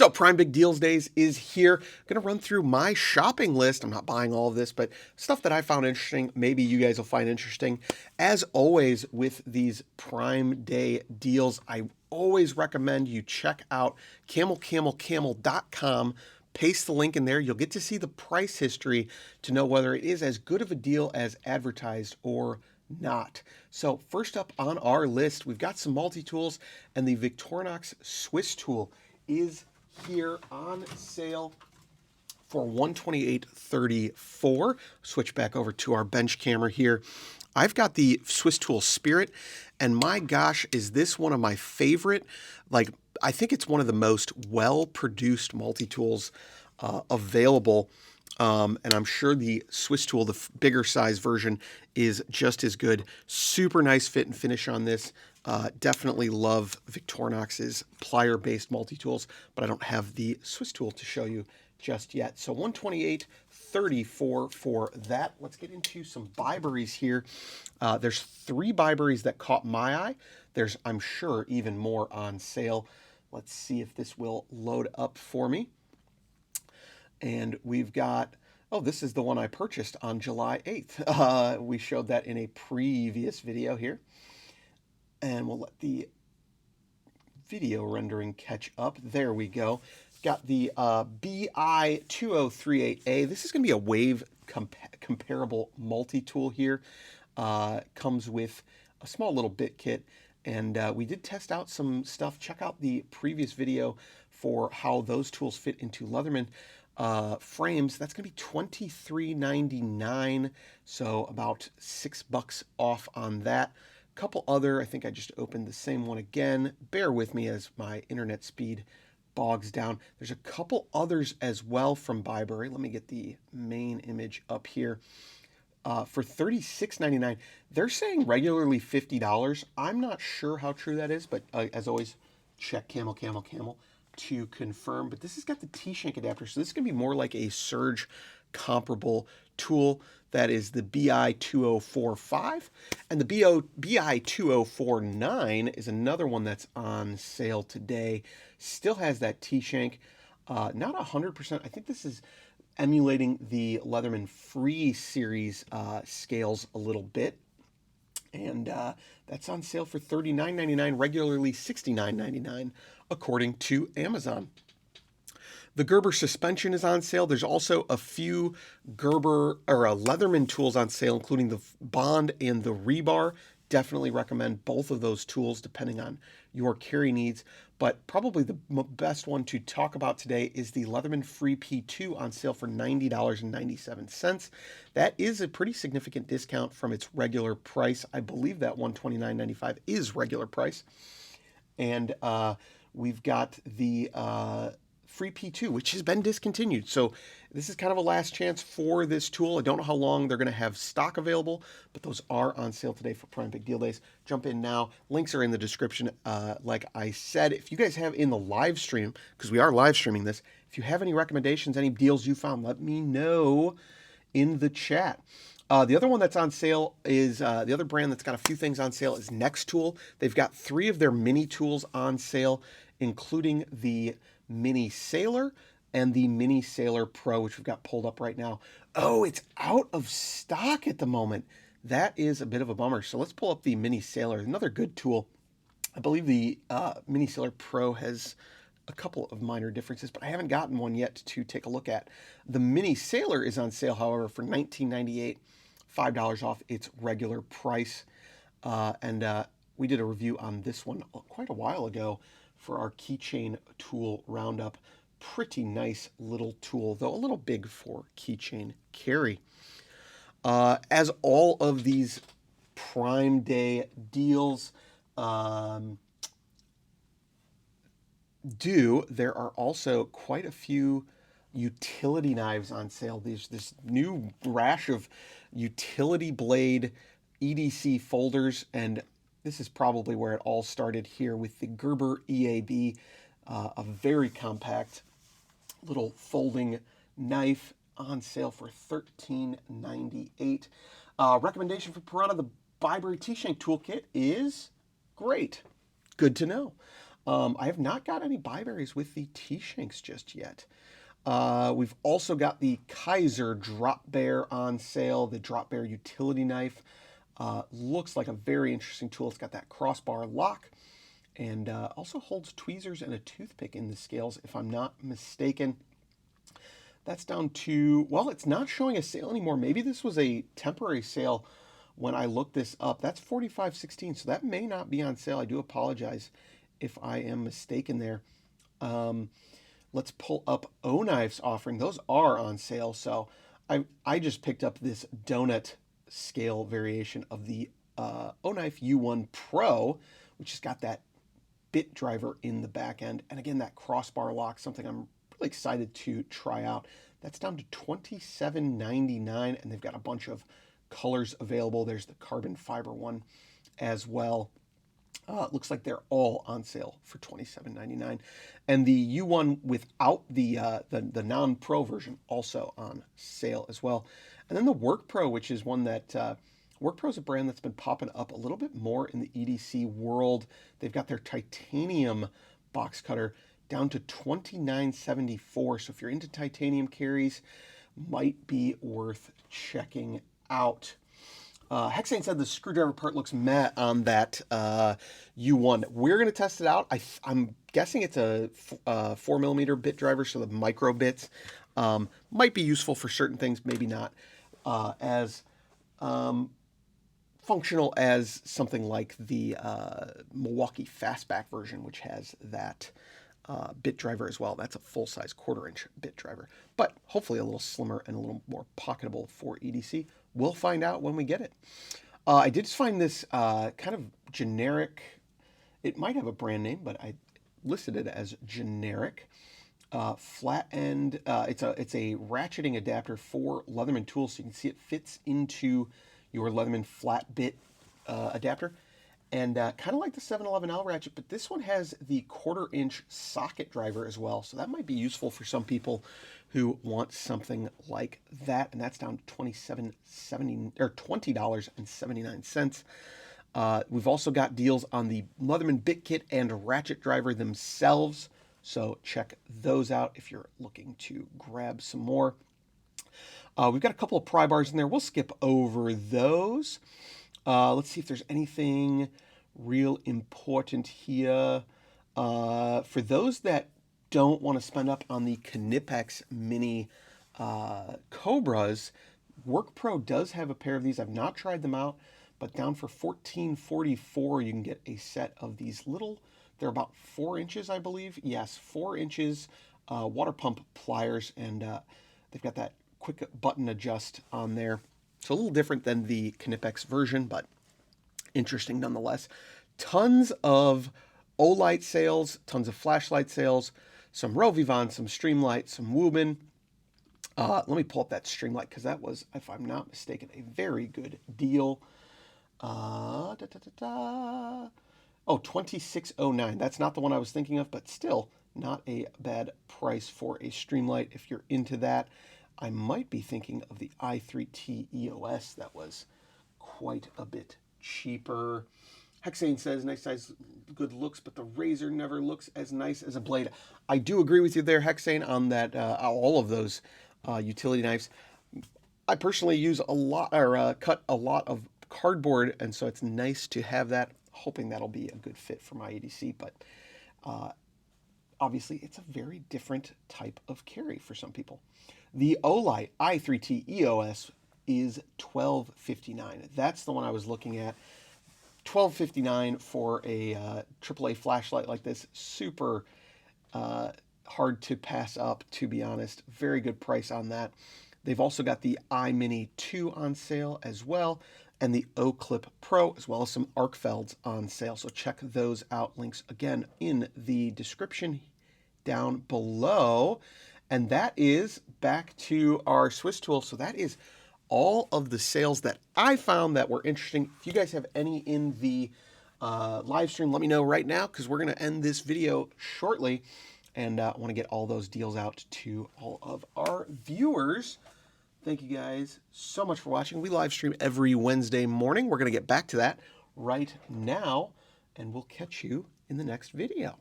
So Prime Big Deals Days is here. I'm going to run through my shopping list. I'm not buying all of this, but stuff that I found interesting. Maybe you guys will find interesting. As always with these Prime Day deals, I always recommend you check out camelcamelcamel.com. Paste the link in there. You'll get to see the price history to know whether it is as good of a deal as advertised or not. So first up on our list, we've got some multi-tools, and the Victorinox Swiss tool is here on sale for $128.34. Switch back over to our bench camera here. I've got the Swiss Tool Spirit, and my gosh, is this one of my favorite? Like, I think it's one of the most well-produced multi-tools available. And I'm sure the Swiss tool, the bigger size version, is just as good. Super nice fit and finish on this. Definitely love Victorinox's plier-based multi-tools, but I don't have the Swiss tool to show you just yet. So $128.34 for that. Let's get into some Byberries here. There's 3 Byberries that caught my eye. There's, I'm sure, even more on sale. Let's see if this will load up for me. And we've got, oh, this is the one I purchased on July 8th. We showed that in a previous video here. And we'll let the video rendering catch up. There we go. Got the BI2038A. This is going to be a wave comparable multi-tool here. Comes with a small little bit kit. And we did test out some stuff. Check out the previous video for how those tools fit into Leatherman frames. That's going to be $23.99, so about $6 off on that. Couple other, I think I just opened the same one again. Bear with me as my internet speed bogs down. There's a couple others as well from Byberry. Let me get the main image up here. For $36.99, they're saying regularly $50. I'm not sure how true that is, but as always, check Camel to confirm. But this has got the T-shank adapter, so this is going to be more like a Surge comparable tool. That is the BI2045, and the BI2049 is another one that's on sale today. Still has that T-shank, not 100%. I think this is emulating the Leatherman Free series scales a little bit. And that's on sale for $39.99, regularly $69.99, according to Amazon. The Gerber suspension is on sale. There's also a few Gerber or Leatherman tools on sale, including the Bond and the Rebar. Definitely recommend both of those tools depending on your carry needs. But probably the best one to talk about today is the Leatherman Free P2 on sale for $90.97. That is a pretty significant discount from its regular price. I believe that $129.95 is regular price. And we've got the Free P2, which has been discontinued. So this is kind of a last chance for this tool. I don't know how long they're going to have stock available, but those are on sale today for Prime Big Deal Days. Jump in now. Links are in the description. Like I said, if you guys have in the live stream, because we are live streaming this, if you have any recommendations, any deals you found, let me know in the chat. The other one that's on sale is, the other brand that's got a few things on sale is Nextool. They've got 3 of their mini tools on sale, including the Mini Sailor and the Mini Sailor Pro, which we've got pulled up right now. Oh, it's out of stock at the moment. That is a bit of a bummer. So let's pull up the Mini Sailor, another good tool. I believe the Mini Sailor Pro has a couple of minor differences, but I haven't gotten one yet to take a look at. The Mini Sailor is on sale, however, for $19.98, $5 off its regular price. And we did a review on this one quite a while ago for our keychain tool roundup. Pretty nice little tool, though a little big for keychain carry. As all of these Prime Day deals do, there are also quite a few utility knives on sale. There's this new rash of utility blade EDC folders, and this is probably where it all started here with the Gerber EAB, a very compact little folding knife on sale for $13.98. Recommendation for Piranha, the Byberry T-shank toolkit is great. Good to know. I have not got any Byberries with the T-shanks just yet. We've also got the Kaiser Drop Bear on sale, the Drop Bear Utility Knife. Looks like a very interesting tool. It's got that crossbar lock and also holds tweezers and a toothpick in the scales, if I'm not mistaken. That's down to, well, it's not showing a sale anymore. Maybe this was a temporary sale when I looked this up. That's $45.16, so that may not be on sale. I do apologize if I am mistaken there. Let's pull up O Knives offering. Those are on sale. So I just picked up this donut scale variation of the O Knife U1 Pro, which has got that bit driver in the back end. And again, that crossbar lock, something I'm really excited to try out. That's down to $27.99, and they've got a bunch of colors available. There's the carbon fiber one as well. It looks like they're all on sale for $27.99, and the U1 without the non-Pro version also on sale as well. And then the Work Pro, which is one that Work Pro is a brand that's been popping up a little bit more in the EDC world. They've got their titanium box cutter down to $29.74. So if you're into titanium carries, might be worth checking out. Hexane said the screwdriver part looks meh on that U1. We're going to test it out. I'm guessing it's a 4mm bit driver, so the micro bits might be useful for certain things, maybe not as functional as something like the Milwaukee Fastback version, which has that bit driver as well. That's a full-size 1/4-inch bit driver, but hopefully a little slimmer and a little more pocketable for EDC. We'll find out when we get it. I did find this kind of generic. It might have a brand name, but I listed it as generic. Flat end. It's a ratcheting adapter for Leatherman tools, so you can see it fits into your Leatherman flat bit adapter. And kind of like the 711L ratchet, but this one has the 1/4-inch socket driver as well. So that might be useful for some people who want something like that. And that's down to $20.79. We've also got deals on the Leatherman bit kit and ratchet driver themselves. So check those out if you're looking to grab some more. We've got a couple of pry bars in there. We'll skip over those. Let's see if there's anything real important here. For those that don't want to spend up on the Knipex Mini Cobras, Work Pro does have a pair of these. I've not tried them out, but down for $14.44, you can get a set of these little, they're about 4 inches, I believe. Yes, 4 inches water pump pliers, and they've got that quick button adjust on there. So a little different than the Knipex version, but interesting nonetheless. Tons of Olight sales, tons of flashlight sales, some Rovivon, some Streamlight, some Wooman. Let me pull up that Streamlight because that was, if I'm not mistaken, a very good deal. Oh, $26.09. That's not the one I was thinking of, but still not a bad price for a Streamlight if you're into that. I might be thinking of the i3T EOS that was quite a bit cheaper. Hexane says, nice size, good looks, but the razor never looks as nice as a blade. I do agree with you there, Hexane, on that. All of those utility knives. I personally use a lot, or cut a lot of cardboard, and so it's nice to have that. Hoping that'll be a good fit for my EDC, but obviously it's a very different type of carry for some people. The Olight i3T EOS is $12.59. That's the one I was looking at. $12.59 for a AAA flashlight like this. Super hard to pass up, to be honest. Very good price on that. They've also got the iMini 2 on sale as well, and the O-Clip Pro, as well as some Arcfelds on sale. So check those out. Links, again, in the description down below. And that is back to our Swiss tool. So that is all of the sales that I found that were interesting. If you guys have any in the live stream, let me know right now, because we're going to end this video shortly. And I want to get all those deals out to all of our viewers. Thank you guys so much for watching. We live stream every Wednesday morning. We're going to get back to that right now, and we'll catch you in the next video.